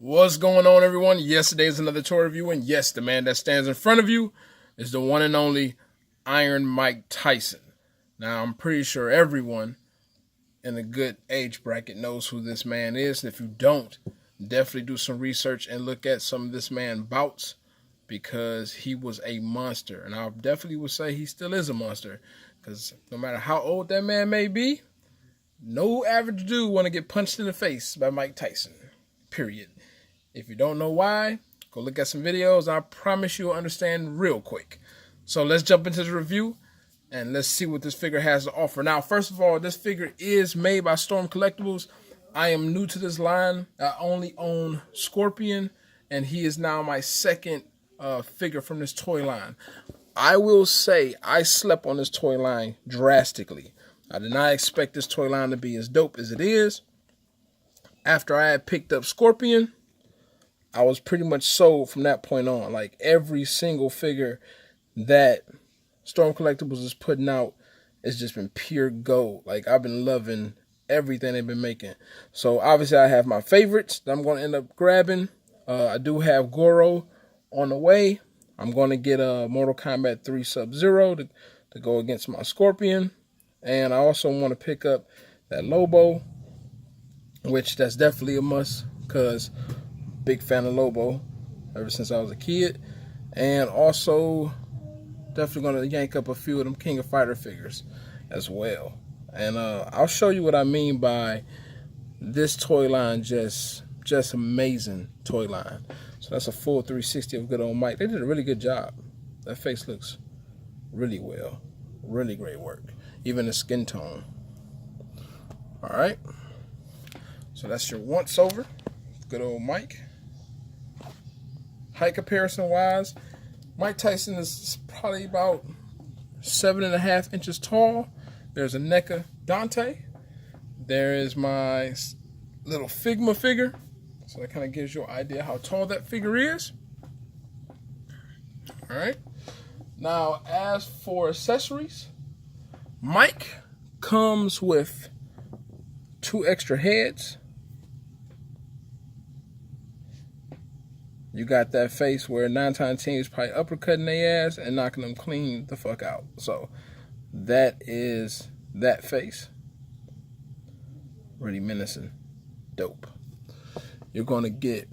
What's going on, everyone? Yes, today is another toy review, and yes, the man that stands in front of you is the one and only Iron Mike Tyson. Now, I'm pretty sure everyone in a good age bracket knows who this man is, and if you don't, definitely do some research and look at some of this man's bouts because he was a monster, and I definitely would say he still is a monster because no matter how old that man may be, no average dude want to get punched in the face by Mike Tyson, period. If you don't know why, go look at some videos. I promise you'll understand real quick. So let's jump into the review and let's see what this figure has to offer. Now, first of all, this figure is made by Storm Collectibles. I am new to this line. I only own Scorpion, and he is now my second figure from this toy line. I will say I slept on this toy line drastically. I did not expect this toy line to be as dope as it is. After I had picked up Scorpion, I was pretty much sold from that point on. Like every single figure that Storm Collectibles is putting out has just been pure gold. Like I've been loving everything they've been making. So obviously I have my favorites that I'm going to end up grabbing. I do have Goro on the way. I'm going to get a Mortal Kombat 3 Sub-Zero to go against my Scorpion. And I also want to pick up that Lobo, which that's definitely a must because big fan of Lobo ever since I was a kid. And also definitely going to yank up a few of them King of Fighter figures as well. And I'll show you what I mean by this toy line, just amazing toy line. So that's a full 360 of good old Mike. They did a really good job. That face looks really well. Really great work. Even the skin tone. Alright. So that's your once over. Good old Mike. Height comparison wise, Mike Tyson is probably about 7.5 inches tall. There's a NECA Dante. There is my little Figma figure. So that kind of gives you an idea how tall that figure is. Alright. Now, as for accessories, Mike comes with 2 extra heads. You got that face where 9 times 10 is probably uppercutting their ass and knocking them clean the fuck out. So that is that face. Really menacing. Dope. You're going to get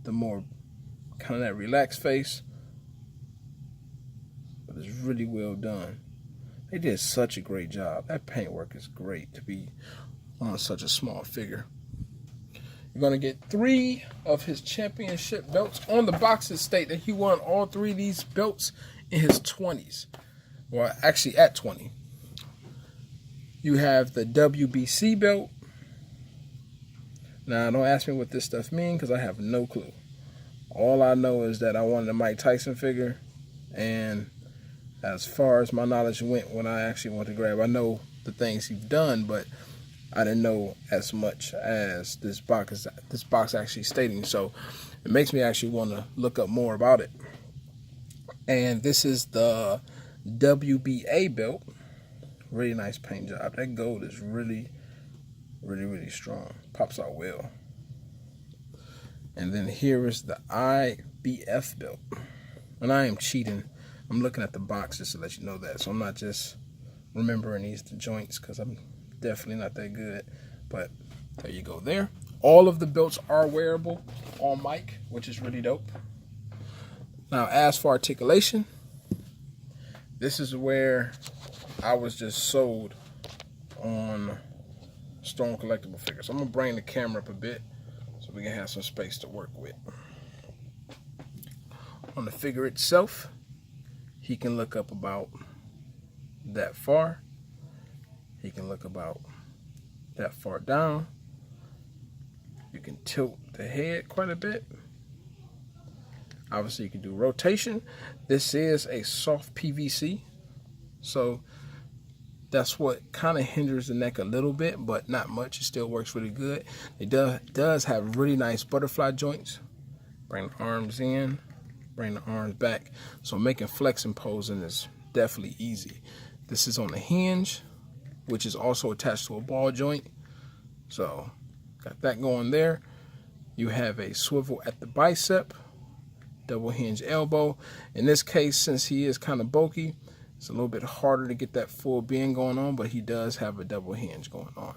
the more kind of that relaxed face. But it's really well done. They did such a great job. That paintwork is great to be on such a small figure. You're going to get 3 of his championship belts. On the boxes state that he won all 3 of these belts in his 20s. Well, actually at 20. You have the WBC belt. Now, don't ask me what this stuff means because I have no clue. All I know is that I wanted a Mike Tyson figure. And as far as my knowledge went when I actually went to grab, I know the things he's done, but I didn't know as much as this box actually stating. So it makes me actually want to look up more about it. And this is the WBA belt. Really nice paint job. That gold is really strong. Pops out well. And then here is the IBF belt. And I am cheating. I'm looking at the box just to let you know that. So I'm not just remembering these joints because I'm definitely not that good, but there you go there. All of the belts are wearable on Mike, which is really dope. Now, as for articulation, this is where I was just sold on Storm Collectible figures. I'm going to bring the camera up a bit so we can have some space to work with. On the figure itself, he can look up about that far. He can look about that far down. You can tilt the head quite a bit. Obviously, you can do rotation. This is a soft PVC, so that's what kind of hinders the neck a little bit, but not much. It still works really good. It does have really nice butterfly joints. Bring the arms in, bring the arms back. So making flex and posing is definitely easy. This is on a hinge, which is also attached to a ball joint. So got that going there. You have a swivel at the bicep, double hinge elbow. In this case, since he is kind of bulky, it's a little bit harder to get that full bend going on, but he does have a double hinge going on.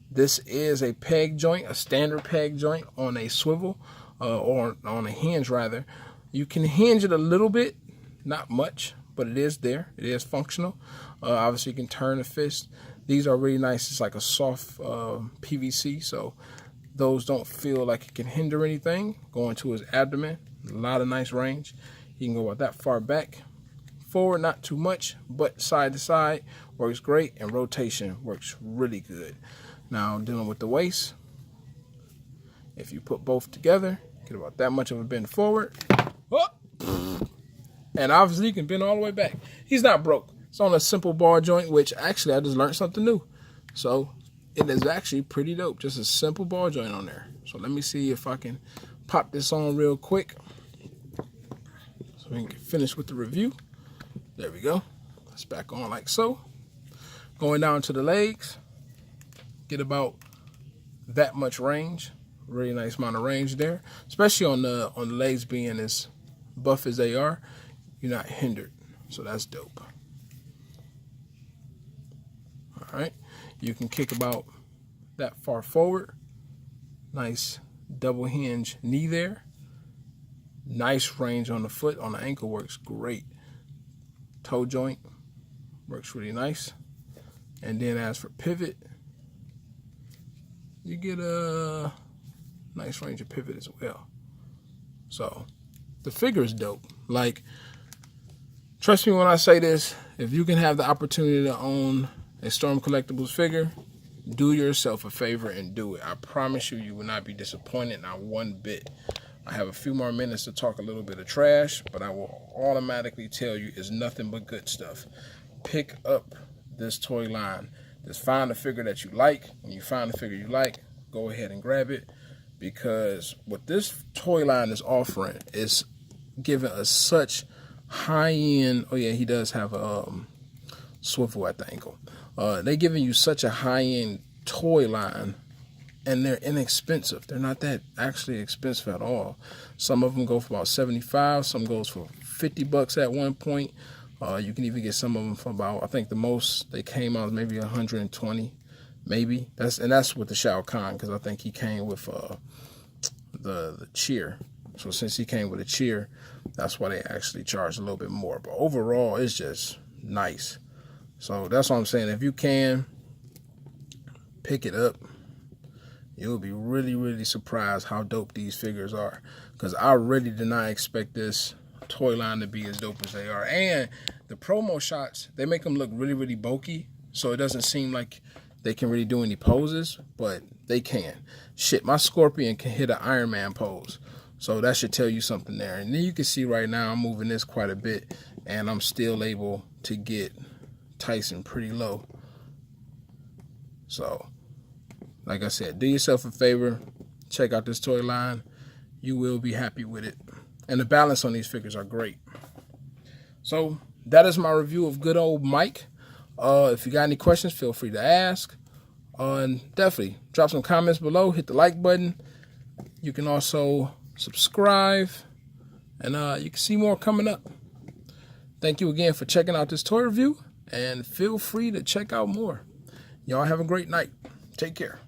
This is a peg joint, a standard peg joint on a swivel, or on a hinge rather. You can hinge it a little bit, not much, but it is there. It is functional. Obviously, you can turn the fist. These are really nice. It's like a soft PVC, so those don't feel like it can hinder anything. Going to his abdomen, a lot of nice range. You can go about that far back. Forward, not too much, but side to side works great, and rotation works really good. Now, dealing with the waist, if you put both together, get about that much of a bend forward. Oh! And obviously, you can bend all the way back. He's not broke. It's on a simple ball joint, which actually I just learned something new. So it is actually pretty dope. Just a simple ball joint on there. So let me see if I can pop this on real quick so we can finish with the review. There we go. It's back on like so. Going down to the legs. Get about that much range. Really nice amount of range there, especially on the legs being as buff as they are. You're not hindered, so that's dope. All right, you can kick about that far forward. Nice double hinge knee there. Nice range on the foot. On the ankle works great. Toe joint works really nice. And then as for pivot, you get a nice range of pivot as well. So the figure is dope. Like, trust me when I say this, if you can have the opportunity to own a Storm Collectibles figure, do yourself a favor and do it. I promise you, you will not be disappointed, not one bit. I have a few more minutes to talk a little bit of trash, but I will automatically tell you it's nothing but good stuff. Pick up this toy line. Just find a figure that you like. When you find a figure you like, go ahead and grab it, because what this toy line is offering is giving us such high-end. Oh yeah, he does have a swivel at the ankle. They're giving you such a high-end toy line, and they're inexpensive. They're not that actually expensive at all. Some of them go for about $75. Some goes for $50 at one point. You can even get some of them for about, I think the most they came out maybe 120, maybe. That's with the Shao Kahn, because I think he came with the cheer. So since he came with a cheer, that's why they actually charge a little bit more. But overall, it's just nice. So that's what I'm saying. If you can pick it up, you'll be really, really surprised how dope these figures are. Because I really did not expect this toy line to be as dope as they are. And the promo shots, they make them look really, really bulky, so it doesn't seem like they can really do any poses, but they can. Shit, my Scorpion can hit an Iron Man pose, so that should tell you something there. And then you can see right now I'm moving this quite a bit, and I'm still able to get Tyson pretty low. So like I said, do yourself a favor, check out this toy line. You will be happy with it. And the balance on these figures are great. So that is my review of good old Mike. If you got any questions, feel free to ask. And definitely drop some comments below. Hit the like button. You can also subscribe. And you can see more coming up. Thank you again for checking out this toy review. And feel free to check out more. Y'all have a great night. Take care.